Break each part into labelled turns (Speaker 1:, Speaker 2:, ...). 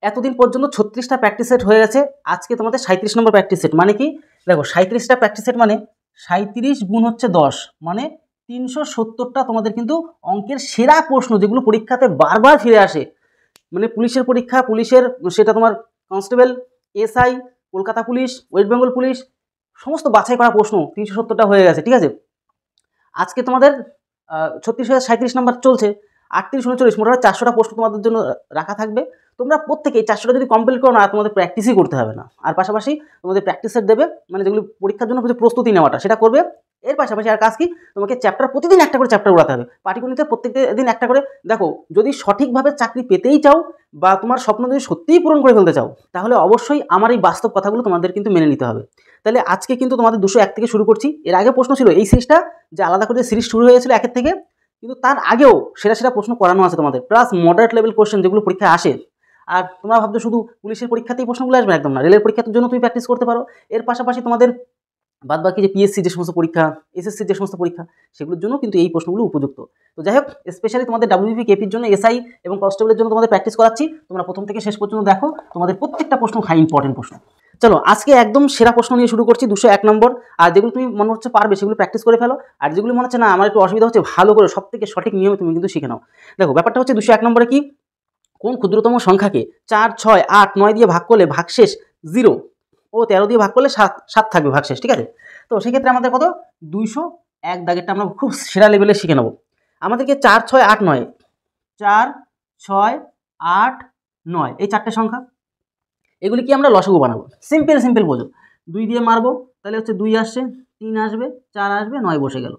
Speaker 1: এতদিন পর্যন্ত 36টা practice set হয়ে গেছে। আজকে তোমাদের 37 নম্বর প্র্যাকটিস সেট। মানে কি দেখো 37টা প্র্যাকটিস সেট মানে 37 গুণ হচ্ছে 10 মানে 370টা তোমাদের কিন্তু অঙ্কের সেরা প্রশ্ন যেগুলো পরীক্ষাতে বারবার ফিরে আসে। মানে পুলিশের পরীক্ষা, পুলিশের সেটা তোমার constable, SI, Kolkata police, West Bengal police, সমস্ত বাছাই করা প্রশ্ন 370টা হয়ে গেছে। ঠিক আছে, আজকে তোমাদের 36 নম্বর চলছে, 38 39 মোটামুটি 400টা প্রশ্ন তোমাদের জন্য রাখা থাকবে। তোমরা প্রত্যেকেই 400টা যদি কমপ্লিট করো না, তোমাদের প্র্যাকটিসই করতে হবে না। আর পাশাপাশি তোমাদের প্র্যাকটিস সেট দেবে, মানে যেগুলো পরীক্ষার জন্য প্রস্তুতি নেওয়াটা সেটা করবে। এর পাশাপাশি আর কাজ কি, তোমাকে চ্যাপ্টার প্রতিদিন একটা করে চ্যাপ্টার উড়াতে হবে। পাটিগণিতে প্রত্যেক দিন একটা করে। দেখো যদি সঠিকভাবে চাকরি পেতেই চাও বা তোমার স্বপ্ন যদি সত্যিই পূরণ করে ফেলতে চাও, তাহলে অবশ্যই আমার এই বাস্তব কথাগুলো তোমাদের কিন্তু মেনে নিতে হবে। তাহলে আজকে কিন্তু তোমাদের 201 থেকে শুরু করছি। এর আগে প্রশ্ন ছিল এই সিরিজটা, যে আলাদা করে সিরিজ শুরু হয়েছিল 1 থেকে, কিন্তু তার আগেও সেরা সেরা প্রশ্ন করানো আছে তোমাদের, প্লাস মডারেট লেভেল কোশ্চেন যেগুলো পরীক্ষায় আসে। আর তোমরা ভাবছো শুধু পুলিশের পরীক্ষাতেই প্রশ্নগুলো আসবে, একদম না। রেলের পরীক্ষার জন্য তুমি প্র্যাকটিস করতে পারো। এর পাশাপাশি তোমাদের বাদ বাকি যে পিএসসি যে সমস্ত পরীক্ষা, এসএসসি যে সমস্ত পরীক্ষা, সেগুলোর জন্য কিন্তু এই প্রশ্নগুলো উপযুক্ত। তো যাই হোক, স্পেশালি তোমাদের ডাব্লিউবিপি কেপির জন্য, এসআই এবং কনস্টেবলের জন্য তোমাদের প্র্যাকটিস করাচ্ছি। তোমরা প্রথম থেকে শেষ পর্যন্ত দেখো, তোমাদের প্রত্যেকটা প্রশ্ন হাই ইম্পর্টেন্ট প্রশ্ন। চলো আজকে একদম সেরা প্রশ্ন নিয়ে শুরু করছি, 201 নম্বর। আর যেগুলো তুমি মনে হচ্ছে পারবে সেগুলো প্র্যাকটিস করে ফেলো, আর যেগুলো মনে হচ্ছে না আমার একটু অসুবিধা হচ্ছে, ভালো করে সব থেকে সঠিক নিয়মে তুমি কিন্তু শিখে নাও। দেখো ব্যাপারটা হচ্ছে 201 নম্বরে কি, কোন ক্ষুদ্রতম সংখ্যাকে 4, 6, 8, 9 দিয়ে ভাগ করলে ভাগশেষ 0 ও 13 দিয়ে ভাগ করলে 7 থাকবে ভাগশেষ। ঠিক আছে, তো সেক্ষেত্রে আমাদের কত, 201 দাগেরটা আমরা খুব সেরা লেভেলে শিখে নেব। আমাদেরকে 4, 6, 8, 9, 4, 6, 8, 9 এই 4টে সংখ্যা, এগুলি কি আমরা লসাগু বানাবো। সিম্পল বোঝো, 2 দিয়ে মারবো তাহলে হচ্ছে 2 আসছে, 3 আসবে, 4 আসবে, 9 বসে গেল।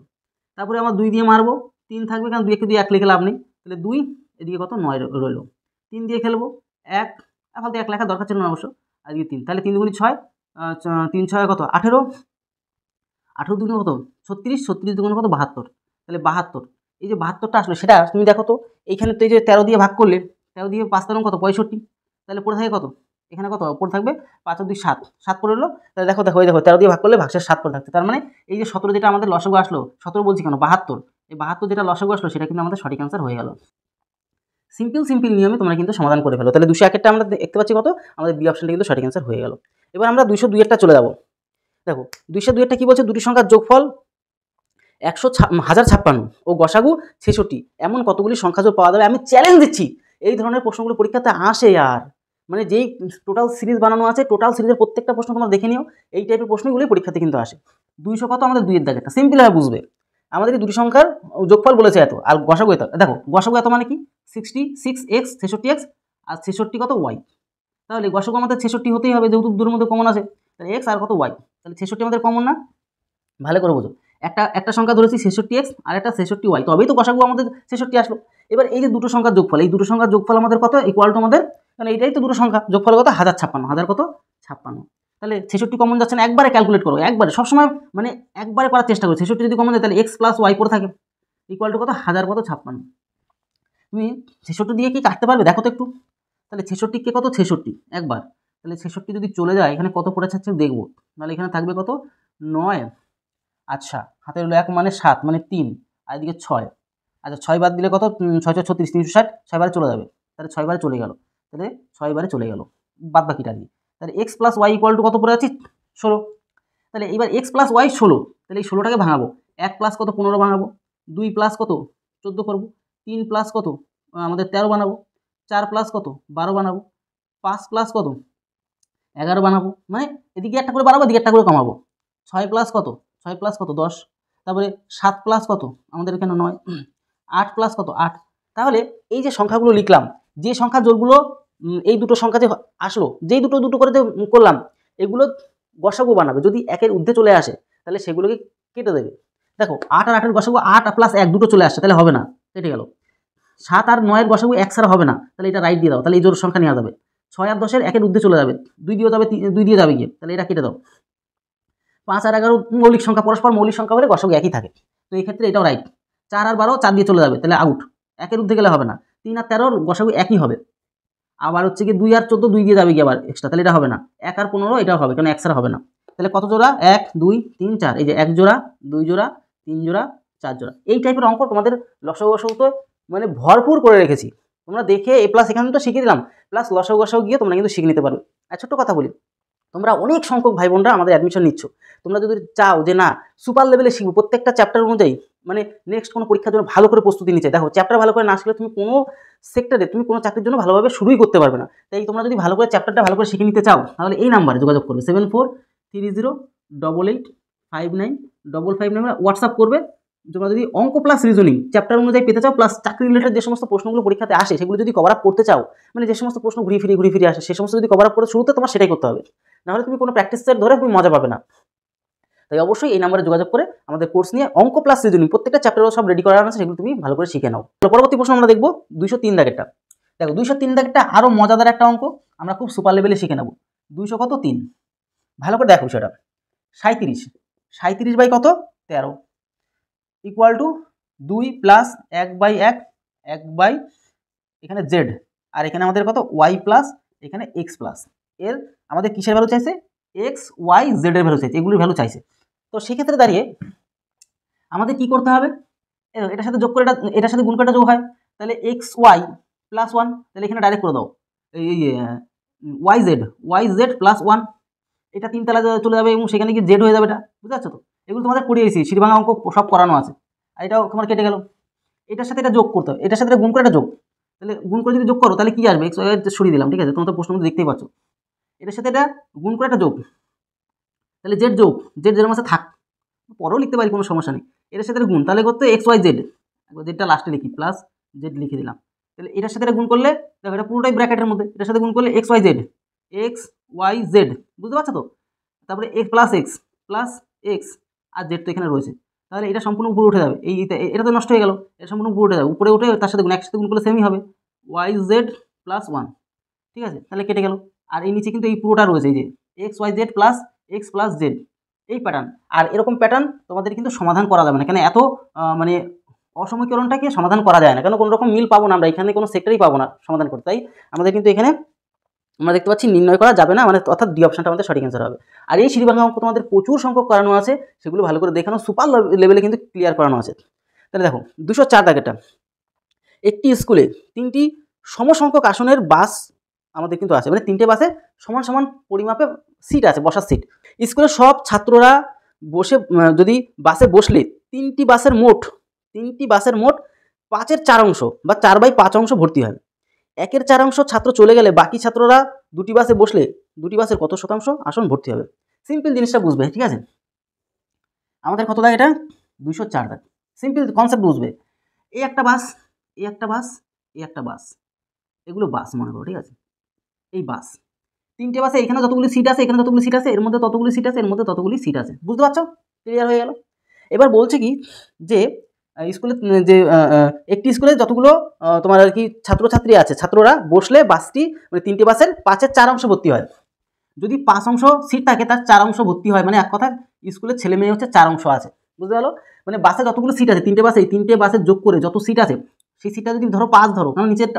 Speaker 1: তারপরে আমার 2 দিয়ে মারবো, 3 থাকবে, কারণ 2 কে 2 1 লিখে লাভ নেই, তাহলে 2 এদিকে কত 9 রইল। 3 দিয়ে খেলবো, 1 ফালতু 1 লেখা দরকার ছিল না অবশ্য, আর এদিকে 3, তাহলে 3 দুগুণে 6, 3 6 কত 18, 18 দুগুণে কত 36, 36 দুগুণে কত 72, তাহলে 72। এই যে 72টা আসলো, সেটা তুমি দেখো তো, এইখানে তো এই যে 13 দিয়ে ভাগ করলে, 13 দিয়ে 5 13 কত 65, তাহলে পড়ে থাকে কত, এখানে কত পড়ে থাকবে 5 আর 2 7, 7 পড়ে এলো। তাহলে দেখো এই দেখো 13 দিয়ে ভাগ করলে ভাগশেষ 7 পড়ে থাকছে। তার মানে এই যে 17 যেটা আমাদের লসাগু আসলো, 17 বলছি কেন 72, এই 72 যেটা লসাগু আসলো সেটা কিন্তু আমাদের সঠিক অ্যান্সার হয়ে গেল। সিম্পল নিয়মে তোমরা কিন্তু সমাধান করে ফেলো। তাহলে 201 আমরা দেখতে পাচ্ছি কত, আমাদের বি অপশনটা কিন্তু সঠিক অ্যান্সার হয়ে গেল। এবার আমরা 202 চলে যাব। দেখো 202 কি বলছে, দুটি সংখ্যার যোগফল 1056 ও গসাগু 66, এমন কতগুলি সংখ্যা যোগ পাওয়া যাবে। আমি চ্যালেঞ্জ দিচ্ছি, এই ধরনের প্রশ্নগুলো পরীক্ষাতে আসে। আর মানে যেই টোটাল সিরিজ বানানো আছে, টোটাল সিরিজের প্রত্যেকটা প্রশ্ন তোমরা দেখে নিও, এই টাইপের প্রশ্নগুলোই পরীক্ষাতে কিন্তু আসে। 200 কত, আমাদের 2 এর দাগেরটা সিম্পলভাবে বুঝবে। আমাদের এই দুটি সংখ্যার যোগফল বলেছে এত, আর গসাগু এত। দেখো গসাগু এত মানে কি, 66x 66x আর 66 কত ওয়াই। তাহলে গসাগু আমাদের 66 হতেই হবে, যেহেতু দুটোর মধ্যে কমন আছে, তাহলে এক্স আর কত ওয়াই, তাহলে 66 আমাদের কমন না। ভালো করে বোঝো, একটা সংখ্যা ধরেছি 66x আর একটা 66y, তবেই তো গসাগু আমাদের 66 আসলো। এবার এই যে দুটো সংখ্যার যোগফল, এই দুটো সংখ্যার যোগফল আমাদের কত, ইকুয়াল টু আমাদের, মানে এইটাই তো দুটো সংখ্যা যোগফল কত 1056, 1000 কত 56। তাহলে 66 কমন যাচ্ছে না, একবারে ক্যালকুলেট করো, একবারে সবসময় মানে একবারে করার চেষ্টা করো। 66 যদি কমন যায় তাহলে এক্স প্লাস ওয়াই পড়ে থাকে, ইকুয়াল টু কত 1000 কত 56। তুমি 66 দিয়ে কি কাটতে পারবে দেখো তো একটু, তাহলে 66 কে কত 66 একবার, তাহলে 66 যদি চলে যায় এখানে কত পড়ে যাচ্ছে দেখবো, তাহলে এখানে থাকবে কত 9, আচ্ছা হাতে হলো 1 মানে 7 মানে 3, আর এদিকে 6, আচ্ছা 6 বাদ দিলে কত 6 6 36, 360, 6 বারে চলে যাবে, তাহলে 6 বারে চলে গেল, তাহলে 6 বারে চলে গেল বাদ বাকিটা দিয়ে। তাহলে X plus Y equal to কত পড়ে আছে 16। তাহলে এবার এক্স প্লাস ওয়াই 16, তাহলে এই 16টাকে ভাঙাবো, 1 প্লাস কত 15 বানাবো, 2 প্লাস কত 14 করবো, 3 প্লাস কত আমাদের 13 বানাবো, 4 প্লাস কত 12 বানাবো, 5 প্লাস কত 11 বানাবো, মানে এদিকে একটা করে বাড়াবো, এদিকে একটা করে কমাবো। 6 প্লাস কত 10, তারপরে 7 প্লাস কত আমাদের এখানে 9, 8 প্লাস কত 8। তাহলে এই যে সংখ্যাগুলো লিখলাম, যে সংখ্যা যোগগুলো এই দুটো সংখ্যা যে আসলো, যেই দুটো করে যে করলাম, এগুলো গসাগু বানাবে। যদি একের ঊর্ধ্বে চলে আসে তাহলে সেগুলোকে কেটে দেবে। দেখো 8 আর 8-এর গসাগু 8 প্লাস 1 দুটো চলে আসছে, তাহলে হবে না, কেটে গেল। 7 আর 9-এর গসাগু 1 ছাড়া হবে না, তাহলে এটা রাইট দিয়ে দাও, তাহলে এই জোর সংখ্যা নেওয়া যাবে। 6 আর 10-এর একের ঊর্ধ্বে চলে যাবে, 2 দিয়ে যাবে গিয়ে, তাহলে এটা কেটে দাও। 5 আর 11 মৌলিক সংখ্যা, পরস্পর মৌলিক সংখ্যা হলে গসাগু একই থাকে, তো এই ক্ষেত্রে এটাও রাইট। 4 আর 12 4 দিয়ে চলে যাবে, তাহলে আউট, একের ঊর্ধ্বে গেলে হবে না। 3 আর 13 গসাগু একই হবে। আবার হচ্ছে কি 2 আর 14 2 দিয়ে যাবে কি আবার এক্সট্রা, তাহলে এটা হবে না। 1 আর 15 এটাও হবে, কারণ 1 ছাড়া হবে না। তাহলে কত জোড়া 1 2 3 4, এই যে 1 জোড়া 2 জোড়া 3 জোড়া 4 জোড়া, এই টাইপের অঙ্ক তোমাদের লসাগু গসাগুতে মানে ভরপুর করে রেখেছি। তোমরা দেখে এ প্লাস এখানে তো শিখিয়ে দিলাম, প্লাস লসাগু গসাগু গিয়ে তোমরা কিন্তু শিখে নিতে পারবে। আর ছোট্ট কথা বলি, তোমরা অনেক সংখ্যক ভাই বোনরা আমাদের অ্যাডমিশন নিচ্ছ, তোমরা যদি চাও যে না সুপার লেভেলে শিখবো প্রত্যেকটা চ্যাপ্টার অনুযায়ী, মানে নেক্সট কোনো পরীক্ষার জন্য ভালো করে প্রস্তুতি নিচ্ছে, দেখো চ্যাপ্টার ভালো করে না শিখলে তুমি কোনো সেক্টরে তুমি কোনো চাকরির জন্য ভালোভাবে শুরুই করতে পারবে না। তাই তোমরা যদি ভালো করে চ্যাপ্টারটা ভালো করে শিখে নিতে চাও তাহলে এই নাম্বারে যোগাযোগ করবে 7430885955 হোয়াটসঅ্যাপ করবে। তোমরা যদি অঙ্ক প্লাস রিজনিং চ্যাপ্টার অনুযায়ী পেতে চাও, প্লাস চাকরি রিলেটেড যে সমস্ত প্রশ্নগুলো পরীক্ষাতে আসে সেগুলো যদি কভার আপ করতে চাও, মানে যে সমস্ত প্রশ্ন ঘুরে ফিরে আসে সে সমস্ত যদি কভার আপ করে শুরুতে তোমার সেটাই করতে হবে, নাহলে তুমি কোনো প্র্যাকটিস সেট ধরে তুমি মজা পাবে না। তাই অবশ্যই এই নাম্বারে যোগাযোগ করে আমাদের কোর্স নিয়ে অঙ্ক প্লাস রিজনিং প্রত্যেকটা চ্যাপ্টারও সব রেডি করা আছে, সেগুলো তুমি ভালো করে শিখে নাও। পরবর্তী প্রশ্ন আমরা দেখবো 203 দাগেরটা। দেখো 203 দাগেরটা আরও মজাদার একটা অঙ্ক, আমরা খুব সুপার লেভেলে শিখে নেব। 203 ভালো করে দেখো সেটা, 37 বাই কত 13 ইকুয়াল টু 2 প্লাস 1/1 1 এখানে জেড, আর এখানে আমাদের কত ওয়াই প্লাস এখানে এক্স প্লাস, এর আমাদের কিসের ভ্যালু চাইছে এক্স ওয়াই জেড এর ভ্যালু চাইছে, এগুলির ভ্যালু চাইছে। তো সেক্ষেত্রে দাঁড়িয়ে আমাদের কি করতে হবে, এটার সাথে যোগ করে এটার সাথে গুণ করে যোগ হয়, তাহলে এক্স ওয়াই প্লাস 1, তাহলে এখানে ডাইরেক্ট করে দাও এই ওয়াই জেড প্লাস 1, এটা 3 তালা চলে যাবে এবং সেখানে কি জেড হয়ে যাবে, এটা বুঝতে পারছো তো। এগুলো তোমাদের পড়িয়েছি, সিঁড়িভাঙা অঙ্ক সব করানো আছে, আর এটাও তোমার কেটে গেল। এটার সাথে এটা যোগ করতে হবে, এটার সাথে গুণ করে এটা যোগ, তাহলে গুণ করে যদি যোগ করো তাহলে কি আসবে এক্স ওয়াই সরিয়ে দিলাম, ঠিক আছে, তোমরা তো প্রশ্ন মধ্যে দেখতেই পাচ্ছ। এটার সাথে এটা গুণ করে একটা যোগ, তাহলে জেড যোগ জেড জেড মাসে থাক, পরেও লিখতে পারি কোনো সমস্যা নেই। এটার সাথে গুণ তাহলে করতে এক্স ওয়াই জেড, জেডটা লাস্টে লিখি প্লাস জেড লিখে দিলাম, তাহলে এটার সাথে এটা গুণ করলে দেখো এটা পুরোটাই ব্র্যাকেটের মধ্যে, এটার সাথে গুণ করলে এক্স ওয়াই জেড, বুঝতে পারছো তো। তারপরে এক্স প্লাস এক্স আর জেড তো এখানে রয়েছে, তাহলে এটা সম্পূর্ণ উপরে উঠে যাবে, এটা তো নষ্ট হয়ে গেল, এটা সম্পূর্ণ উপরে উঠে যাবে, উপরে উঠে তার সাথে গুণ একসাথে গুণ করলে সেমই হবে ওয়াই জেড প্লাস 1, ঠিক আছে, তাহলে কেটে গেল। আর এই নিচে কিন্তু এই পুরোটা রয়েছে, এই যে X Y Z plus X plus Z, এই প্যাটার্ন। আর এরকম প্যাটার্ন তোমাদের কিন্তু সমাধান করা যাবে না, কেন এত মানে অসমীকরণটাকে সমাধান করা যায় না, কেন কোনো রকম মিল পাবো না আমরা এখানে, কোনো সেক্টরেই পাবো না সমাধান করতে। তাই আমাদের কিন্তু এখানে আমরা দেখতে পাচ্ছি নির্ণয় করা যাবে না, মানে অর্থাৎ ডি অপশনটা আমাদের সঠিক অ্যান্সার হবে। আর এই সিঁড়িভাঙা অঙ্ক তোমাদের প্রচুর সংখ্যক করানো আছে, সেগুলো ভালো করে দেখানো, সুপার লেভেলে কিন্তু ক্লিয়ার করানো আছে। তাহলে দেখো 204 দাগেরটা, একটি স্কুলে 3টি সমসংখ্যক আসনের বাস আমাদের কিন্তু আছে, মানে 3টে বাসে সমান সমান পরিমাপে সিট আছে, বসার সিট। স্কুলের সব ছাত্ররা বসে যদি বাসে বসলে 3টি বাসের মোট 5/4 অংশ বা 4/5 অংশ ভর্তি হয়। 1/4 অংশ ছাত্র চলে গেলে বাকি ছাত্ররা 2টি বাসে বসলে 2টি বাসের কত শতাংশ আসন ভর্তি হবে। সিম্পল জিনিসটা বুঝবে, ঠিক আছে। আমাদের কত দাগ এটা 204 দাগ, সিম্পল কনসেপ্ট বুঝবে। এই একটা বাস, এই একটা বাস, এই একটা বাস, এগুলো বাস মনে করো, ঠিক আছে। এই বাস 3টে বাসে এখানে যতগুলি সিট আছে, এখানে যতগুলি সিট আছে, এর মধ্যে ততগুলি সিট আছে, এর মধ্যে ততগুলি সিট আছে, বুঝতে পারছো, ক্লিয়ার হয়ে গেল। এবার বলছে কি যে স্কুলে যে একটি স্কুলে যতগুলো তোমার আর কি ছাত্রছাত্রী আছে, ছাত্ররা বসলে বাসটি মানে 3টে বাসের 5/4 অংশ ভর্তি হয়। যদি 5 অংশ সিট থাকে তার 4 অংশ ভর্তি হয়, মানে এক কথা স্কুলের ছেলে মেয়ে হচ্ছে 4 অংশ আছে, বুঝতে পারলো। মানে বাসে যতগুলো সিট আছে 3টে বাসে, এই 3টে বাসের যোগ করে যত সিট আছে সেই সিটটা যদি ধরো 5 ধরো, কারণ নিচের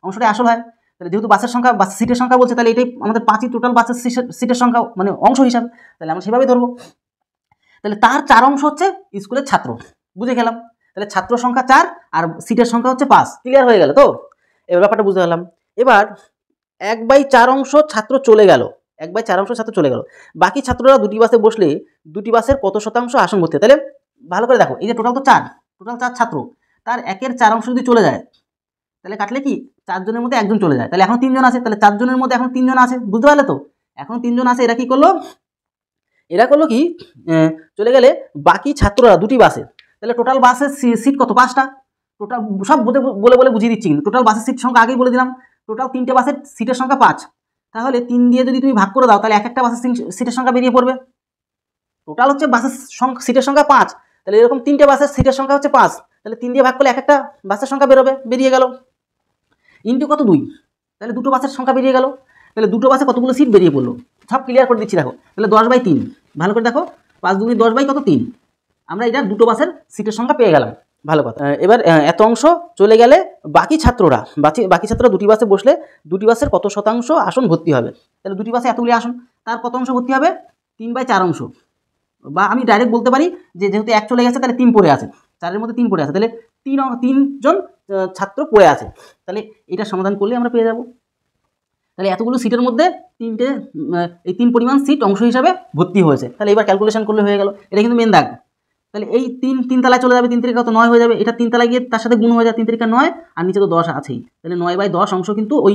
Speaker 1: অংশটা আসল হয়, তাহলে যেহেতু বাসের সিটের সংখ্যা বলছে, তাহলে এটাই আমাদের 5ই টোটাল বাসের সিটের সংখ্যা মানে অংশ হিসাবে, তাহলে আমরা সেভাবেই ধরবো। তাহলে তার 4 অংশ হচ্ছে স্কুলের ছাত্র, বুঝে গেলাম। তাহলে ছাত্র সংখ্যা 4 আর সিটের সংখ্যা হচ্ছে 5, ক্লিয়ার হয়ে গেল তো, এবার ব্যাপারটা বুঝতে পারলাম। এবার 1/4 অংশ ছাত্র চলে গেল, 1/4 অংশ ছাত্র চলে গেল, বাকি ছাত্ররা 2টি বাসে বসলে 2টি বাসের কত শতাংশ আসন ভর্তি। তাহলে ভালো করে দেখো, এই যে টোটাল 4 ছাত্র, তার 1/4 অংশ যদি চলে যায় তাহলে কাটলে কি 4 জনের মধ্যে 1 জন চলে যায়, তাহলে এখন 3 জন আছে, তাহলে 4 জনের মধ্যে এখন 3 জন আছে, বুঝতে পারলে তো। এখন 3 জন আছে, এরা কি করলো কি চলে গেলে বাকি ছাত্ররা 2টি বাসে, তাহলে টোটাল বাসের সিট কত 5টা, টোটাল সব বলে বুঝিয়ে দিচ্ছি, কিন্তু টোটাল বাসের সিট সংখ্যা আগেই বলে দিলাম, টোটাল 3টে বাসের সিটের সংখ্যা 5, তাহলে 3 দিয়ে যদি তুমি ভাগ করে দাও তাহলে একটা বাসের সিটের সংখ্যা বেরিয়ে পড়বে। টোটাল হচ্ছে বাসের সিটের সংখ্যা 5, তাহলে এরকম 3টে বাসের সিটের সংখ্যা হচ্ছে 5, তাহলে 3 দিয়ে ভাগ করলে একটা বাসের সংখ্যা বেরিয়ে গেল, ইন্টু কত 2, তাহলে 2টো বাসের সংখ্যা বেরিয়ে গেল, তাহলে 2টো বাসে কতগুলো সিট বেরিয়ে পড়লো, সব ক্লিয়ার করে দিচ্ছি দেখো। তাহলে 10/3, ভালো করে দেখো 5 2 10 কত 3, আমরা এটা 2টো বাসের সিটের সংখ্যা পেয়ে গেলাম, ভালো কথা। এবার এত অংশ চলে গেলে বাকি ছাত্ররা 2টি বাসে বসলে 2টি বাসের কত শতাংশ আসন ভর্তি হবে, তাহলে 2টি বাসে এতগুলি আসন, তার কত অংশ ভর্তি হবে 3/4 অংশ, বা আমি ডাইরেক্ট বলতে পারি যে যেহেতু 1 চলে গেছে তাহলে 3 পড়ে আছে, 4-এর মধ্যে 3 পড়ে আছে, তাহলে 3 জন ছাত্র পড়ে আছে। তাহলে এটা সমাধান করলে আমরা পেয়ে যাব। তাহলে এতগুলো সিটের মধ্যে এই 3 পরিমাণ সিট অংশ হিসাবে ভর্তি হয়েছে। তাহলে এবার ক্যালকুলেশন করলে হয়ে গেল। এটা কিন্তু মেন দাগ। তাহলে এই 3 তলায় চলে যাবে, 3 3 কত 9 হয়ে যাবে। এটা 3 তলায় গিয়ে তার সাথে গুণ হয়ে যায়, 3 3 9, আর নিচে তো 10 আছেই। তাহলে 9/10 অংশ কিন্তু ওই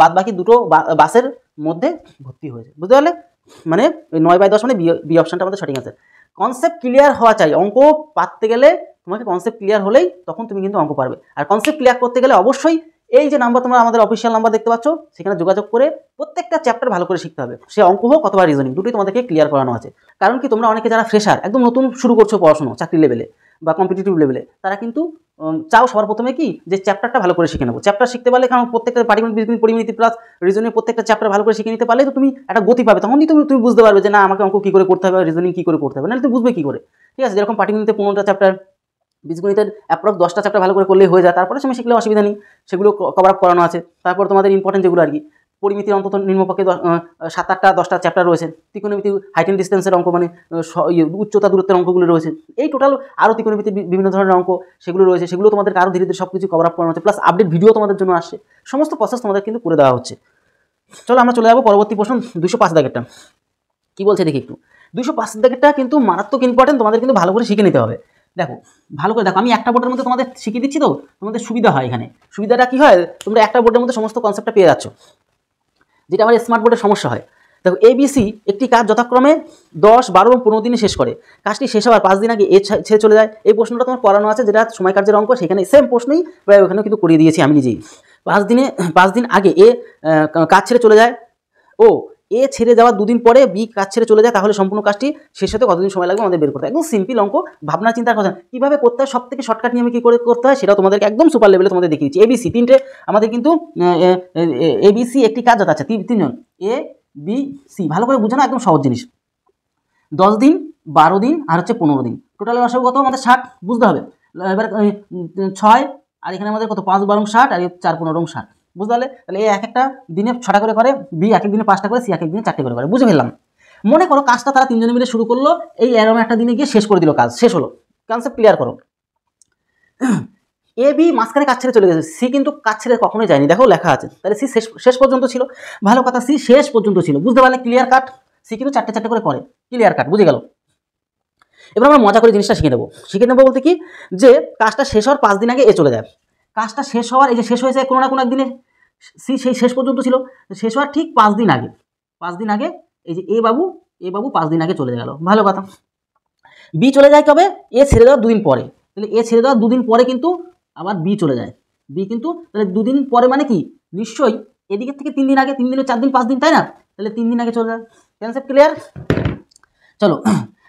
Speaker 1: বাদবাকি দুটো বাসের মধ্যে ভর্তি হয়েছে। বুঝতে পারলে? মানে ওই 9/10 মানে বি অপশনটা আমাদের সঠিক আছে। কনসেপ্ট ক্লিয়ার হওয়া চাই। অঙ্ক পারতে গেলে তোমাকে কনসেপ্ট ক্লিয়ার হলেই তখন তুমি কিন্তু অঙ্ক পারবে। আর কনসেপ্ট ক্লিয়ার করতে গেলে অবশ্যই এই যে নাম্বার তোমরা আমাদের অফিসিয়াল নাম্বার দেখতে পাচ্ছ, সেখানে যোগাযোগ করে প্রত্যেকটা চ্যাপ্টার ভালো করে শিখতে হবে। সে অঙ্ক হোক অথবা রিজনিং, দুটোই তোমাদেরকে ক্লিয়ার করানো আছে। কারণ কি, তোমরা অনেকে যারা ফ্রেশার, একদম নতুন শুরু করছো পড়াশোনা চাকরি লেভেলে বা কম্পিটিটিভ লেভেলে, তারা কিন্তু চাও সবার প্রথমে কি যে চ্যাপ্টারটা ভালো করে শিখে নেবো। চ্যাপ্টার শিখতে পারলে, কারণ প্রত্যেকটা পাটিগণিত, পরিমিতি প্লাস রিজনিং প্রত্যেকটা চ্যাপ্টার ভালো করে শিখে নিতে পারলে তো তুমি একটা গতি পাবে। তখনই তুমি বুঝতে পারবে যে না, আমাকে অঙ্ক কী করে করতে হবে, রিজনিং কী করে করতে হবে, নাহলে তুমি বুঝবে কী করে। ঠিক আছে, যেরকম পাটিগণিতে 15টা চ্যাপ্টার, বীজগণিতের অ্যাপ্রক্স 10টা চ্যাপ্টার ভালো করে করলেই হয়ে যায়। তারপরে তুমি শিখলে অসুবিধা নেই, সেগুলো কভার আপ করানো আছে। তারপর তোমাদের ইম্পর্টেন্ট যেগুলো আর কি, পরিমিতির অন্তত নিম্নপক্ষে 7-8টা 10টা চ্যাপ্টার রয়েছে। ত্রিকোণমিতি, হাইট অ্যান্ড ডিস্টেন্সের অঙ্ক, মানে উচ্চতা দূরত্বের অঙ্কগুলো রয়েছে। এই টোটাল আরও ত্রিকোণমিতি বিভিন্ন ধরনের অঙ্ক সেগুলো রয়েছে। সেগুলো তোমাদের আরও ধীরে ধীরে সব কিছু কভার আপ করানো হচ্ছে। প্লাস আপডেট ভিডিও তোমাদের জন্য আসছে। সমস্ত প্রসেস তোমাদের কিন্তু করে দেওয়া হচ্ছে। চলো আমরা চলে যাবো পরবর্তী প্রশ্ন, 205 দাগেরটা। কী বলছে দেখি একটু। 205 দাগেরটা কিন্তু মারাত্মক ইম্পর্টেন্ট, তোমাদের কিন্তু ভালো করে শিখে নিতে হবে। দেখো ভালো করে দেখো, আমি একটা বোর্ডের মধ্যে তোমাদের শিখিয়ে দিচ্ছি, তো তোমাদের সুবিধা হয়। এখানে সুবিধাটা কী হয়, তোমরা একটা বোর্ডের মধ্যে সমস্ত কনসেপ্টটা পেয়ে যাচ্ছ, যেটা আমার স্মার্ট বোর্ডের সমস্যা হয়। দেখো ABC একটি কাজ যথাক্রমে 10, 12 এবং 15 দিনে শেষ করে। কাজটি শেষ হওয়ার 5 দিন আগে এ ছেড়ে চলে যায়। এই প্রশ্নটা তোমার পড়ানো আছে, যেটা সময় কার্যের অঙ্ক, সেখানে সেম প্রশ্নই প্রায় ওখানেও কিন্তু করিয়ে দিয়েছি আমি নিজেই। 5 দিন আগে এ কাজ ছেড়ে চলে যায়, ও এ ছেড়ে যাওয়ার 2 দিন পরে বি কাজ ছেড়ে চলে যায়, তাহলে সম্পূর্ণ কাজটি শেষ হতে কতদিন সময় লাগবে আমাদের বের করতে। একদম সিম্পল অঙ্ক, ভাবনা চিন্তার কথা। কীভাবে করতে হয়, সব থেকে শর্টকাট নিয়মে কী করে করতে হয়, সেটা তোমাদেরকে একদম সুপার লেভেলে তোমাদের দেখিয়ে দিচ্ছি। ABC 3টে আমাদের কিন্তু ABC একটি কাজ আছে, 3জন ABC, ভালো করে বুঝে না, একদম সহজ জিনিস। 10 দিন, 12 দিন আর হচ্ছে 15 দিন, টোটাল লসাগু কত আমাদের 60 বুঝতে হবে। এবার 6 আর এখানে আমাদের কত, 5 12 60 আর 4 15 60 বুঝতে পারলে। তাহলে এ এক একটা দিনে 6টা করে করে, বি এক এক দিনে 5টা করে, সি এক এক দিনে 4টে করে করে। বুঝে ফেললাম। মনে করো কাজটা তারা 3 জনে মিলে শুরু করলো, এই এরকম একটা দিনে গিয়ে শেষ করে দিল, কাজ শেষ হলো। কনসেপ্ট ক্লিয়ার করো। এ বি মাঝখানে কাজ ছেড়ে চলে গেছে, সি কিন্তু কাজ ছেড়ে কখনোই যায়নি, দেখো লেখা আছে। তাহলে সি শেষ পর্যন্ত ছিল। ভালো কথা, সি শেষ পর্যন্ত ছিল, বুঝতে পারলে। ক্লিয়ার কাট, সি কিন্তু 4টে করে করে, ক্লিয়ার কাট, বুঝে গেল। এবার আমরা মজা করে জিনিসটা শিখে নেবো বলতে কি, যে কাজটা শেষ হওয়ার 5 দিন আগে এ চলে যায়। কাজটা শেষ হওয়ার, এই যে শেষ হয়েছে কোনো না কোনো একদিনে, সি সেই শেষ পর্যন্ত ছিল, শেষ হওয়ার ঠিক 5 দিন আগে, 5 দিন আগে এই যে এ বাবু 5 দিন আগে চলে গেল। ভালো কথা। বি চলে যায় কবে, এ ছেড়ে দেওয়ার 2 দিন পরে। তাহলে এ ছেড়ে দেওয়ার 2 দিন পরে কিন্তু আবার বি চলে যায়। বি কিন্তু তাহলে 2 দিন পরে মানে কি, নিশ্চয়ই এদিকের থেকে 3 দিন আগে, 3 দিনে 4 দিন 5 দিন, তাই না? তাহলে 3 দিন আগে চলে যায়। Concept clear? চলো,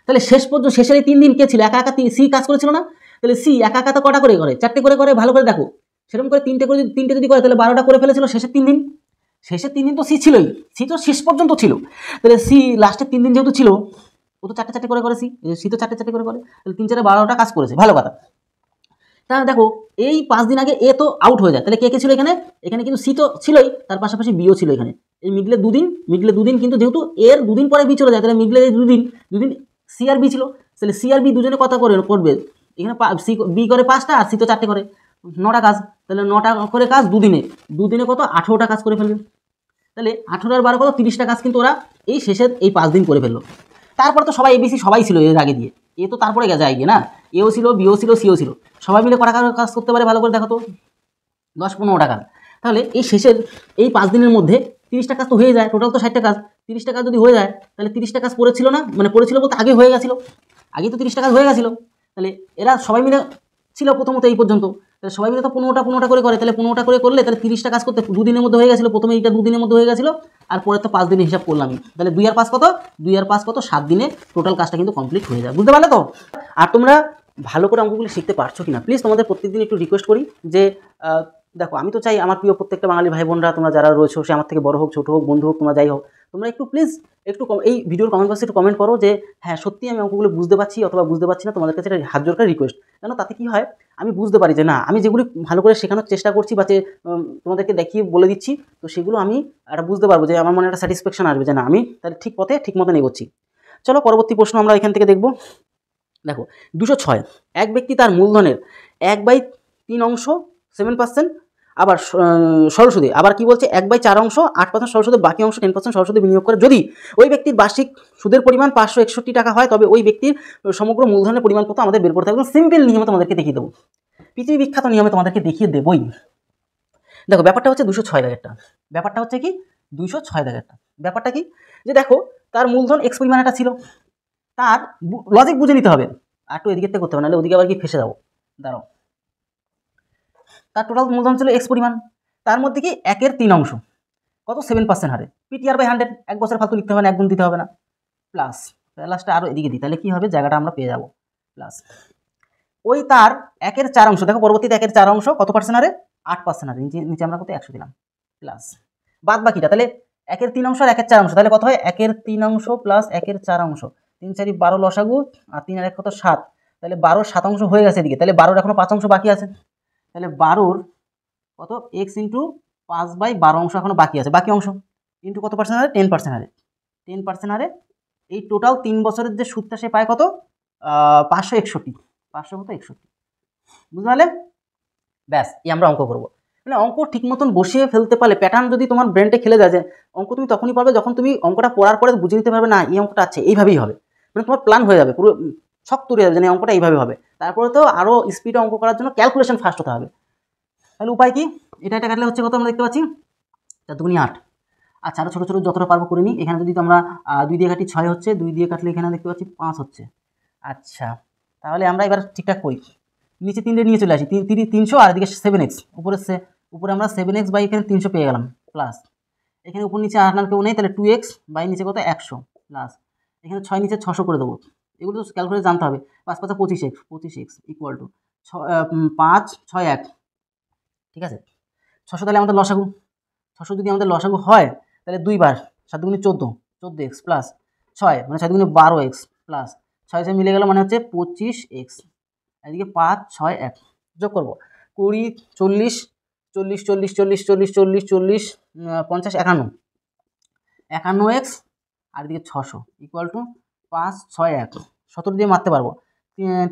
Speaker 1: তাহলে শেষ পর্যন্ত, শেষের এই 3 দিন কে ছিল, একা একা সি কাজ করেছিল না? তাহলে সি একা একা কটা করে করে, 4টে করে করে, ভালো করে দেখো। সেরকম করে 3টে যদি করে, তাহলে 12টা করে ফেলেছিল শেষের 3 দিন। শেষের 3 দিন তো সি ছিলই, সি তো শেষ পর্যন্ত ছিল। তাহলে সি লাস্টের 3 দিন যেহেতু ছিল, ও তো 4টে করে করে, সি তো 4টে করে করে, তাহলে 3 4 12টা কাজ করেছে। ভালো কথা। তাহলে দেখো এই 5 দিন আগে এ তো আউট হয়ে যায়, তাহলে কে ছিল এখানে? এখানে কিন্তু সি তো ছিলই, তার পাশাপাশি বিও ছিল এখানে। এই মিডলে 2 দিন কিন্তু যেহেতু এর 2 দিন পরে বি চলে যায়, তাহলে মিডলে 2 দিন সি আর বি ছিল। তাহলে সি আর বি দুজনে কথা করবে, এখানে সি বি করে 5টা আর সি তো 4টে করে, 9টা কাজ। তাহলে 9টা করে কাজ 2 দিনে কত, 18টা কাজ করে ফেলবে। তাহলে 18 আর 12 কত, 30টা কাজ কিন্তু ওরা এই শেষের এই 5 দিন করে ফেললো। তারপর তো সবাই এবিসি সবাই ছিল এর আগে দিয়ে, এ তো তারপরে যায় গিয়ে না, এও ছিল, বিও ছিল, সিও ছিল, সবাই মিলে কটা কাজ করতে পারে, ভালো করে দেখো তো, 10-15টা কাজ। তাহলে এই শেষের এই 5 দিনের মধ্যে 30টা কাজ তো হয়ে যায়, টোটাল তো 60টা কাজ। 30টা কাজ যদি হয়ে যায়, তাহলে 30টা কাজ পড়েছিল না, মানে পড়েছিল বলতে আগে হয়ে গেছিলো, আগে তো 30টা কাজ হয়ে গেছিলো। তাহলে এরা সবাই মিলে ছিল প্রথমত এই পর্যন্ত, তাহলে সবাই মিলে তো 15টা করে, তাহলে 15টা করে করলে তাহলে 30টা কাজ করতে 2 দিনের মধ্যে হয়ে গেছিলো। প্রথমে এইটা 2 দিনের মধ্যে হয়ে গেছিলো, আর পরে তো 5 দিনের হিসাব করলামই। তাহলে 2 আর 5 কত, 2 আর 5 কত, 7 দিনে টোটাল কাজটা কিন্তু কমপ্লিট হয়ে যায়। বুঝতে পারলে তো? আর তোমরা ভালো করে অঙ্কগুলো শিখতে পারছো কিনা প্লিজ তোমাদের প্রত্যেকদিন একটু রিকোয়েস্ট করি, যে দেখো আমি তো চাই আমার প্রিয় প্রত্যেকটা বাঙালি ভাই বোনরা, তোমরা যারা রয়েছো, সে আমার থেকে বড় হোক, ছোটো হোক, বন্ধু হোক, তোমরা যাই হোক, তোমরা একটু প্লিজ একটু এই ভিডিওর কমেন্ট বক্সে একটু কমেন্ট করো যে হ্যাঁ সত্যি আমি অঙ্কগুলো বুঝতে পারছি অথবা বুঝতে পারছি না। তোমাদের কাছে এটা হাত জোর করে রিকোয়েস্ট, কেন তাতে কী হয়, আমি বুঝতে পারি যে না, আমি যেগুলি ভালো করে শেখানোর চেষ্টা করছি বা তোমাদেরকে দেখিয়ে বলে দিচ্ছি, তো সেগুলো আমি একটা বুঝতে পারবো, যে আমার মনে একটা স্যাটিসফ্যাকশন আসবে যে না, আমি তাহলে ঠিক পথে ঠিক মতো এগোচ্ছি। চলো পরবর্তী প্রশ্ন আমরা এখান থেকে দেখব। দেখো 206, এক ব্যক্তি তার মূলধনের 1/3 অংশ 7%। আবার সরল সুদে আবার কি বলছে 1/4 অংশ 8% সরল সুদে, বাকি অংশ 10% সরল সুদে বিনিয়োগ করে যদি ওই ব্যক্তির বার্ষিক সুদের পরিমাণ 561 টাকা হয় তবে ওই ব্যক্তির সমগ্র মূলধনের পরিমাণ কত আমাদের বের করতে হবে। সিম্পল নিয়মে তোমাদেরকে দেখিয়ে দেবো, পৃথিবী বিখ্যাত নিয়মে তোমাদেরকে দেখিয়ে দেবই। দেখো ব্যাপারটা হচ্ছে 206 দাগেরটা, ব্যাপারটা হচ্ছে কি 206 দাগেরটা, ব্যাপারটা কি যে দেখো তার মূলধন এক্স পরিমাণ একটা ছিল, তার লজিক বুঝে নিতে হবে, আর একটু এদিকে করতে হবে, নাহলে ওদিকে আবার কি ফেসে যাবো, দাঁড়াও। তার টোটাল মূলধন ছিল এক্স পরিমাণ, তার মধ্যে কি 1/3 অংশ কত 7% হারে PTR/100, 1 বছর ফালতু লিখতে হবে না, 1 গুণ দিতে হবে না, প্লাস প্লাসটা আরও এদিকে দিই, তাহলে কি হবে জায়গাটা আমরা পেয়ে যাবো, প্লাস ওই তার 1/4 অংশ, দেখো পরবর্তীতে 1/4 অংশ কত পার্সেন্ট হারে 8% হারে, নিচে আমরা কত 100 দিলাম, প্লাস বাদ বাকিটা তাহলে 1/3 অংশ আর 1/4 অংশ, তাহলে কত হয় 1/3 অংশ প্লাস 1/4 অংশ, 3 4 12 লসাগু আর 3 আর 1 কত 7, তাহলে 12 7 অংশ হয়ে গেছে এদিকে, তাহলে 12 এখনো 5 অংশ বাকি আছে, তাহলে 12 কত x ইন্টু 5/12 অংশ এখনো বাকি আছে, বাকি অংশ ইন্টু কত পার্সেন্ট হারে 10% হারে, 10% হারে এই টোটাল 3 বছরের যে সুদটা সে পায় কত 561, 561, বুঝতে পারলে? ব্যাস এই আমরা অঙ্ক করবো, মানে অঙ্ক ঠিক মতন বসিয়ে ফেলতে পারলে, প্যাটার্ন যদি তোমার ব্রেনটা খেলে যায় যে অঙ্ক তুমি তখনই পারবে যখন তুমি অঙ্কটা পড়ার পরে বুঝে নিতে পারবে না এই অঙ্কটা আছে এইভাবেই হবে, মানে তোমার প্ল্যান হয়ে যাবে, পুরো শক্ত হয়ে যাবে যে অঙ্কটা এইভাবে হবে, তারপরে তো আরও স্পিডে অঙ্ক করার জন্য ক্যালকুলেশন ফাস্ট হতে হবে। তাহলে উপায় কি, এটা কাটলে হচ্ছে কত আমরা দেখতে পাচ্ছি 4 দুগুনি 8, আচ্ছা আরও ছোটো ছোটো যতটা পারবো করে নিই, এখানে যদি আমরা 2 দিয়ে কাটি 6 হচ্ছে, 2 দিয়ে কাটলে এখানে দেখতে পাচ্ছি 5 হচ্ছে, আচ্ছা তাহলে আমরা এবার ঠিকঠাক করি, নিচে 3 নিয়ে চলে আসি, 300 আর এদিকে 7x, উপরে আমরা 7x বাই এখানে 300 পেয়ে গেলাম, প্লাস এখানে উপর নিচে আর কেউ নেই, তাহলে 2x বাই নিচে কত 100, প্লাস এখানে 6 নিচে 600 করে দেবো, এগুলো তো ক্যালকুলেট জানতে হবে, 5 5 25x ইকুয়াল টু 5 6 1, ঠিক আছে 600, তাহলে আমাদের লসাগু 600 যদি আমাদের লসাগু হয় তাহলে 2 বার 7 দুগুণে 14x প্লাস 6 মানে 6 দুগুণে 12x প্লাস 6 6 মিলে গেল মানে হচ্ছে 25x, এদিকে 5 6 1 যোগ করবো 20 40 40 40 40 40 40 40 50 51 51x আর এদিকে 600 ইকুয়াল টু 5 6 1, 17 দিয়ে মারতে পারবো,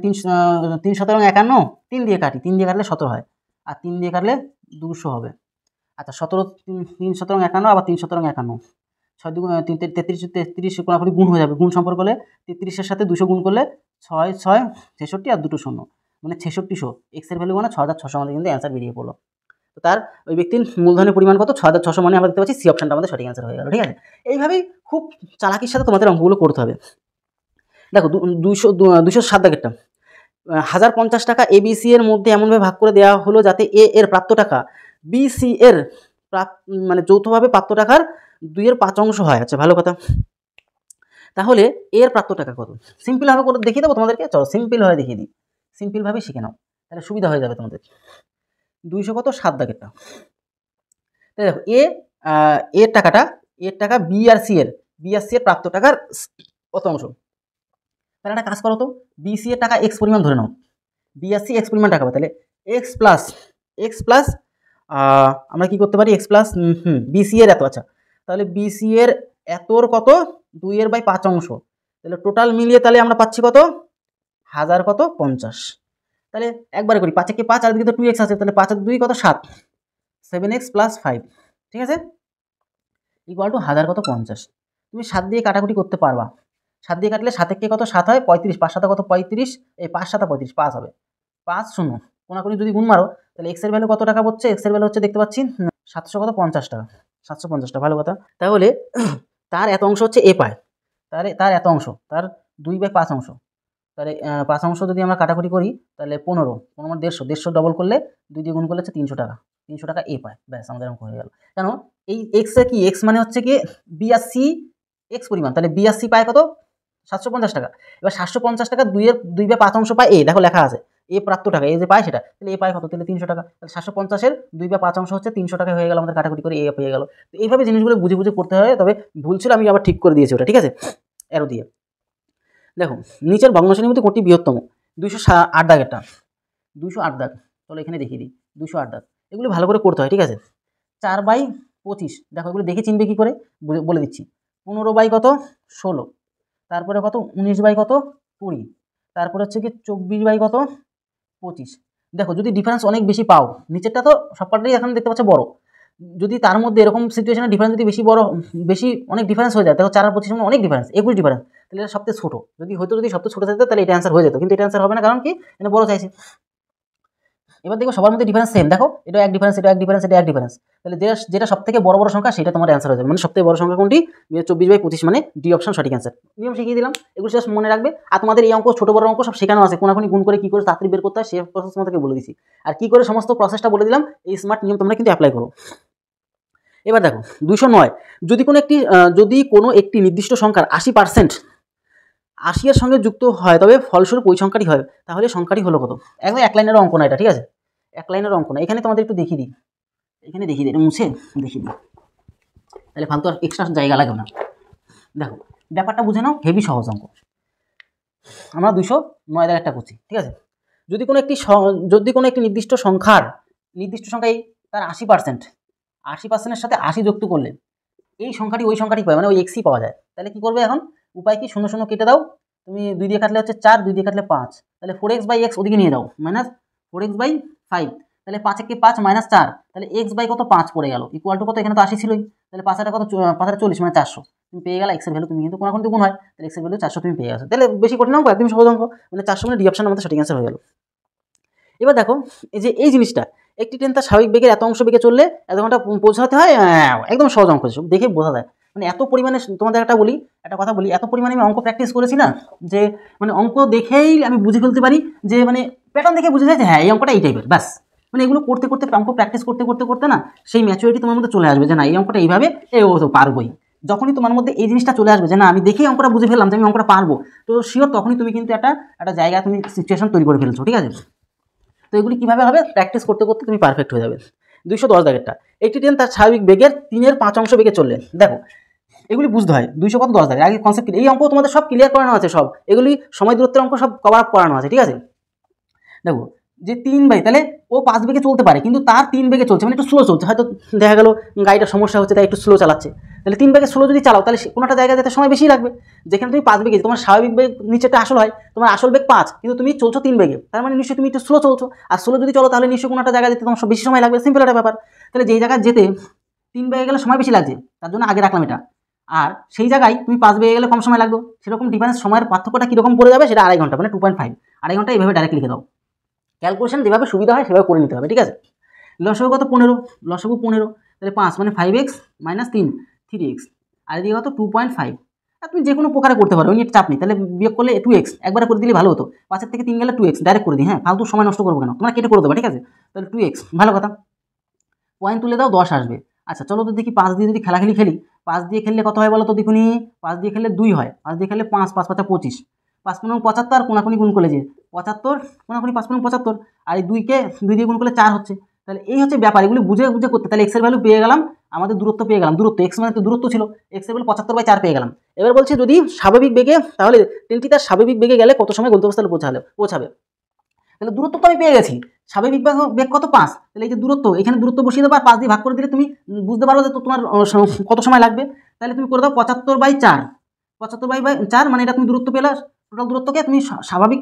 Speaker 1: 3 17 51, 3 দিয়ে কাটি, 3 দিয়ে কাটলে 17 হয় আর 3 দিয়ে কাটলে 200 হবে, আচ্ছা 17 3 17 51 আবার 3 17 51, 6 2 33 কোনাকুনি গুণ হয়ে যাবে, গুণ সম্পর্ক হলে 33-এর সাথে 200 গুণ করলে 6 6 66 আর 2 শূন্য মানে 6600, এক্স এর ভ্যালু মানে 6600, আমাদের কিন্তু অ্যান্সার বেরিয়ে পড়লো। তো তার ওই ব্যক্তির মূলধনের পরিমাণ কত 6600, মানে আমরা দেখতে পাচ্ছি সি অপশনটা আমাদের সঠিক অ্যান্সার হয়ে গেল, ঠিক আছে। এইভাবেই খুব চালাকির সাথে তোমাদের অঙ্কগুলো করতে হবে। দেখো 207 দাগেরটা, 1050 টাকা এবিসি এর মধ্যে এমনভাবে ভাগ করে দেওয়া হলো যাতে এ এর প্রাপ্ত টাকা বিসি এর মানে যৌথভাবে প্রাপ্ত টাকার 2/5 অংশ হয়, আচ্ছা ভালো কথা। তাহলে এর প্রাপ্ত টাকা কত, সিম্পলভাবে করে দেখিয়ে দেবো তোমাদেরকে, চলো সিম্পলভাবে দেখিয়ে দিই, সিম্পলভাবে শিখে নাও তাহলে সুবিধা হয়ে যাবে তোমাদের। 207 দাগেরটা, তাই দেখো এর টাকাটা, এর টাকা বি আর সি এর প্রাপ্ত টাকার কত অংশ, তাহলে একটা কাজ করো তো, বিসি এর টাকা এক্স পরিমাণ ধরে নাও, বি আর সি এক্স পরিমাণ টাকা, তাহলে এক্স প্লাস আমরা কি করতে পারি এক্স প্লাস বিসি এর এত, আচ্ছা তাহলে বিসি এর এতর কত 2/5 অংশ, তাহলে টোটাল মিলিয়ে তাহলে আমরা পাচ্ছি কত 1000 কত 50, তাহলে একবারে করি 5 কে 5 আর দিকে তো 2x আছে, তাহলে 5 আর 2 কত 7, 7x প্লাস 5, ঠিক আছে ইকুয়াল টু 1000 কত 50, তুমি 7 দিয়ে কাটাকুটি করতে পারবা, 7 দিয়ে কাটলে 7 কে কত 7 হয় 35, 5 7 কত 35, এই 5 7 35, 5 হবে 5 0, কোনাকুনি যদি গুণ মারো তাহলে এক্স এর ভ্যালু কত টাকা হচ্ছে, এক্স এর ভ্যালু হচ্ছে দেখতে পাচ্ছি 700 কত 50 টাকা, 750 টাকা, ভালো কথা। তাহলে তার এত অংশ হচ্ছে এ পায়, তাহলে তার এত অংশ তার 2/5 অংশ, তাহলে 5 অংশ যদি আমরা কাটাকুটি করি তাহলে 15 মানে 150 ডবল করলে 2 দিয়ে গুণ করলে হচ্ছে 300 টাকা, 300 টাকা এ পায়, ব্যাস আমাদের অঙ্ক হয়ে গেল। কেন এই এক্স কি, এক্স মানে হচ্ছে কি বি আর সি এক্স পরিমাণ, তাহলে বি আর সি পায় কত 750 টাকা, এবার 750 টাকা 2/5 অংশ পায় এ, দেখো লেখা আছে এ প্রাপ্ত টাকা, এই যে পায় সেটা, তাহলে এ পায় কত, তাহলে 300 টাকা, তাহলে 750-এর 2/5 অংশ হচ্ছে 300 টাকা হয়ে গেল, আমাদের কাটাকুটি করে এ পেয়ে গেল। তো এইভাবে জিনিসগুলো বুঝে বুঝে করতে হয়, তবে ভুল ছিল আমি আবার ঠিক করে দিয়েছি ওটা, ঠিক আছে অ্যারো দিয়ে। দেখো নিচের ভগ্নাংশের মধ্যে কোনটি বৃহত্তম, 208 দাগেরটা, 208 দাগ, চলো এখানে দেখিয়ে দিই 208 দাগ, এগুলো ভালো করে করতে হয়, ঠিক আছে। 4/25, দেখো এগুলো দেখে চিনবে কী করে বলে দিচ্ছি, 15 বাই কত 16, তারপরে কত 19 বাই কত 20, তারপরে হচ্ছে কি 24 বাই কত 25, দেখো যদি ডিফারেন্স অনেক বেশি পাও, নিচেরটা তো সবকটাই এখন দেখতে পাচ্ছ বড়, যদি তার মধ্যে এরকম সিচুয়েশনে ডিফারেন্স যদি বেশি অনেক ডিফারেন্স হয়ে যায়, দেখো 4 আর 25 অনেক ডিফারেন্স, 21 ডিফারেন্স, তাহলে এটা সবথেকে ছোটো। যদি সবথেকে ছোটো থাকতো তাহলে এটা অ্যান্সার হয়ে যেত, কিন্তু এটা অ্যান্সার হবে না, কারণ কি এটা বড় চাইছে। এবার দেখো সবার মধ্যে ডিফারেন্স সেম, দেখো এটা এক ডিফারেন্স, এটা এক ডিফারেন্স, এটা এক ডিফারেন্স, তাহলে যেটা সবথেকে বড় সংখ্যা সেটা তোমার অ্যান্সার হয়ে যাবে। মানে সবথেকে বড় সংখ্যা কোনটি? 24/25, মানে ডি অপশন সঠিক অ্যান্সার। নিয়ম শিখিয়ে দিলাম, এগুলো জাস্ট মনে রাখবে। আর তোমাদের এই অঙ্ক, ছোট বড় অঙ্ক সব শেখানো আছে, কোনাকুনি গুণ করে কি করে তাড়াতাড়ি বের করতে হয় সেই প্রসেস তোমাদেরকে বলে দিচ্ছি, আর কি করে সমস্ত প্রসেসটা বলে দিলাম। এই স্মার্ট নিয়ম তোমরা কিন্তু অ্যাপ্লাই করো। এবার দেখো 209, যদি কোনো একটি নির্দিষ্ট সংখ্যার 80% 80 এর সঙ্গে যুক্ত হয়, তবে ফলস্বরূপ ওই সংখ্যাটি হয়, তাহলে সংখ্যাটি হলো কত? একদম এক লাইনের অঙ্ক না এটা, ঠিক আছে? এক লাইনের অঙ্ক না। এখানে তোমাদের একটু দেখিয়ে দিই, এখানে দেখিয়ে দিই, এটা মুছে দেখিয়ে দিই, তাহলে ফালতু আর এক্সট্রা জায়গা লাগবে না। দেখো ব্যাপারটা বুঝে নাও, হেভি সহজ অঙ্ক। আমরা 209 একটা করছি, ঠিক আছে? যদি কোনো একটি নির্দিষ্ট সংখ্যায় তার 80%-এর সাথে 80 যুক্ত করলে এই সংখ্যাটি ওই সংখ্যাটি পায়, মানে ওই এক্সই পাওয়া যায়, তাহলে কি করবে এখন? উপায় কি? 0 0 কেটে দাও, তুমি 2 দিয়ে কাটলে হচ্ছে 4, 2 দিয়ে কাটলে 5, তাহলে 4x/x ওদিকে নিয়ে যাও, মাইনাস 4x/5, তাহলে 5 একে 5 মাইনাস 4, তাহলে x/, কত 5 পড়ে গেল, ইকুয়াল টু কত? এখানে তো 80 ছিলই, তাহলে 5 কত? 5 40, মানে 400 তুমি পেয়ে গেলে। এক্সের ভ্যালু তুমি কিন্তু কোনাকুনি গুণ হয়, তাহলে এক্সের ভ্যালু 400 তুমি পেয়ে গেছো। তাহলে বেশি কঠিন অঙ্ক, একদম সহজ অঙ্ক, মানে 400 মানে ডি অপশন আমাদের সঠিক অ্যান্সার হয়ে গেল। এবার দেখো এই জিনিসটা, একটি ট্রেন তার স্বাভাবিক বেগের এত অংশ বেগে চললে এত ঘন্টা পৌঁছাতে হয়, একদম সহজ অঙ্ক, দেখে বোঝা যায়। মানে এত পরিমাণে, তোমাদের একটা কথা বলি, এত পরিমাণে আমি অঙ্ক প্র্যাকটিস করেছি না, যে মানে অঙ্ক দেখেই আমি বুঝে ফেলতে পারি, যে মানে প্যাটার্ন দেখে বুঝে যায় যে হ্যাঁ এই অঙ্কটা এই টাইপের, ব্যাস। মানে এগুলো করতে করতে, অঙ্ক প্র্যাকটিস করতে না, সেই ম্যাচুরিটি তোমার মধ্যে চলে আসবে, যে না এই অঙ্কটা এইভাবে ও তো পারবোই। যখনই তোমার মধ্যে এই জিনিসটা চলে আসবে যে না আমি দেখেই অঙ্কটা বুঝে ফেললাম যে আমি অঙ্কটা পারবো, তো শিওর তখনই তুমি কিন্তু একটা জায়গা, তুমি সিচুয়েশন তৈরি করে ফেলছো, ঠিক আছে? তো এগুলি কীভাবে হবে? প্র্যাকটিস করতে করতে তুমি পারফেক্ট হয়ে যাবে। 210 দাগেরটা, একটি ট্রেন তার স্বাভাবিক বেগের 3/5 অংশ বেগে চললে, দেখো এগুলি বুঝতে হয়। 210 দাগের আগে কনসেপ্ট, এই অঙ্ক তোমাদের সব ক্লিয়ার করানো আছে, সব এগুলি সময় দূরত্বের অঙ্ক সব কভার আপ করানো আছে, ঠিক আছে? দেখো যে 3 তাহলে ও 5 বেগে চলতে পারে, কিন্তু তার 3 বেগে চলছে, মানে একটু স্লো চলছে, হয়তো দেখা গেল গাড়িটার সমস্যা হচ্ছে তাই একটু স্লো চালাচ্ছে, তাহলে 3 বেগে স্লো যদি চালাও তাহলে কোনো একটা জায়গায় যেতে সময় বেশি লাগবে। যেখানে তুমি 5 বেগে, তোমার স্বাভাবিক বেগ নিচেটা আসল হয়, তোমার আসল বেগ 5, কিন্তু তুমি চলছো 3 বেগে, তার মানে নিশ্চয়ই তুমি একটু স্লো চলছো, আর স্লো যদি চলো তাহলে নিশ্চয়ই কোনো একটা জায়গায় যেতে তোমার বেশি সময় লাগবে, সিম্পল একটা ব্যাপার। তাহলে যেই জায়গায় যেতে 3 বেগে গেলে সময় বেশি লাগছে, তার জন্য আগে রাখলাম এটা, আর সেই জায়গায় তুমি 5 বেগে গেলে কম সময় লাগবে, সেরকম ডিফারেন্স সময়ের পার্থক্যটা কীরকম পড়ে যাবে সেটা 2.5 ঘন্টা, মানে 2.5, 2.5 ঘন্টা এইভাবে ডাইরেক্ট লিখে দাও। ক্যালকুলেশন যেভাবে সুবিধা হয় সেভাবে করে নিতে হবে, ঠিক আছে? লসাগু কত? 15, লসাগু 15, তাহলে 5 মানে 5x মাইনাস 3, 3x, আর এদিকে কত? 2.5। আর তুমি যে কোনো প্রকারে করতে পারো, ওই নিয়ে চাপ নেই। তাহলে বিয়োগ করলে 2x, একবারে করে দিলে ভালো হতো, 5 থেকে 3 গেলে 2x ডাইরেক্ট করে দিই, হ্যাঁ ফালতু সময় নষ্ট করবো কেন, তোমরা কেটে করে দেবো, ঠিক আছে? তাহলে 2x, ভালো কথা, পয়েন্ট তুলে দাও, 10 আসবে। আচ্ছা চলো তো দেখি 5 দিয়ে যদি খেলাখেলি খেলি, 5 দিয়ে খেললে কত হয় বলো তো দেখুনি? 5 দিয়ে খেললে 2 হয়, 5 দিয়ে খেললে 5, 5 5 25, 5 15 75, কোনাকুনি গুণ করলে যে 75, কোনাকুনি 5 15 75, আর এই 2কে 2 দিয়ে গুণ করলে 4 হচ্ছে। তাহলে এই হচ্ছে ব্যাপার, এগুলি বুঝে করতে। তাহলে এক্সের ভ্যালু পেয়ে গেলাম, আমাদের দূরত্ব পেয়ে গেলাম, দূরত্ব এক্স মানে তো দূরত্ব ছিল, এক্সের ভ্যালু 75/4 পেয়ে গেলাম। এবার বলছে যদি স্বাভাবিক বেগে, তাহলে ট্রেনটি তার স্বাভাবিক বেগে গেলে কত সময় গন্তব্যস্থলে পৌঁছাবে। তাহলে দূরত্ব তো আমি পেয়ে গেছি, স্বাভাবিক বেগ কত? 5, তাহলে এই যে দূরত্ব, এখানে দূরত্ব বসিয়ে দেবো, আর 5 দিয়ে ভাগ করে দিলে তুমি বুঝতে পারবে যে তোমার কত সময় লাগবে। তাহলে তুমি করে দাও 75/4, 75/4, মানে এটা তুমি দূরত্ব পেলে, টোটাল দূরত্বকে তুমি স্বাভাবিক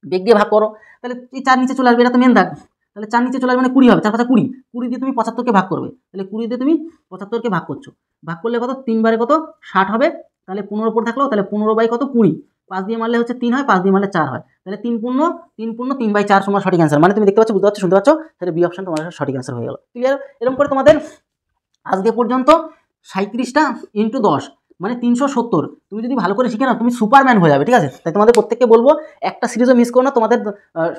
Speaker 1: বেগ দিয়ে ভাগ করো, তাহলে এই 4 নিচে চলে আসবে, এটা তো মেন দাগ, তাহলে 4 নিচে চলে আসবে মানে 20 হবে, 4 5 20, 20 দিয়ে তুমি 75কে ভাগ করবে, তাহলে 20 দিয়ে তুমি 75কে ভাগ করছো, ভাগ করলে কত? 3 বারে কত? 60 হবে, তাহলে 15 উপর থাকলো, তাহলে 15 কত? 20, 5 দিয়ে মারলে হচ্ছে 3 হয়, 5 দিয়ে মারলে 4 হয়, তাহলে 3/4 তোমার সঠিক অ্যান্সার। মানে তুমি দেখতে পাচ্ছ, বুঝতে পারছো, শুনতে পাচ্ছ, তাহলে বি অপশন তোমার সঠিক অ্যান্সার হয়ে গেল। ক্লিয়ার? এরকম করে তোমাদের আজকে পর্যন্ত 37টা ইন্টু 10 মানে 370, তুমি যদি ভালো করে শিখে নাও তুমি সুপারম্যান হয়ে যাবে, ঠিক আছে? তাই তোমাদের প্রত্যেককে বলবো একটা সিরিজও মিস করো না, তোমাদের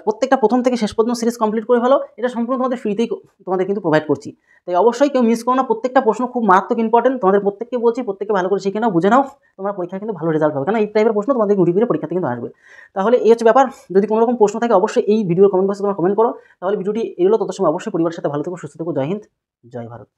Speaker 1: প্রত্যেকটা প্রথম থেকে শেষ পর্যন্ত সিরিজ কমপ্লিট করে ফেলো, এটা সম্পূর্ণ তোমাদের ফ্রিতেই তোমাদের কিন্তু প্রোভাইড করছি। তাই অবশ্যই কেউ মিস করো না, প্রত্যেকটা প্রশ্ন খুব মারাত্মক ইম্পর্টেন্ট, তোমাদের প্রত্যেককে বলছি, প্রত্যেককে ভালো করে শিখে নাও, বুঝে নাও, তোমার পরীক্ষা কিন্তু ভালো রেজাল্ট হবে, কারণ এই টাইপের প্রশ্ন তোমাদের ঘুরিয়ে পরীক্ষাতে কিন্তু আসবে। তাহলে এই হচ্ছে ব্যাপার, যদি কোনো রকম প্রশ্ন থাকে অবশ্যই এই ভিডিওর কমেন্ট বক্সে তোমরা কমেন্ট করো। তাহলে ভিডিওটি এগুলো তত সময় অবশ্যই পরিবারের সাথে ভালো থেকো, সুস্থ থেকো, জয় হিন্দ, জয় ভারত।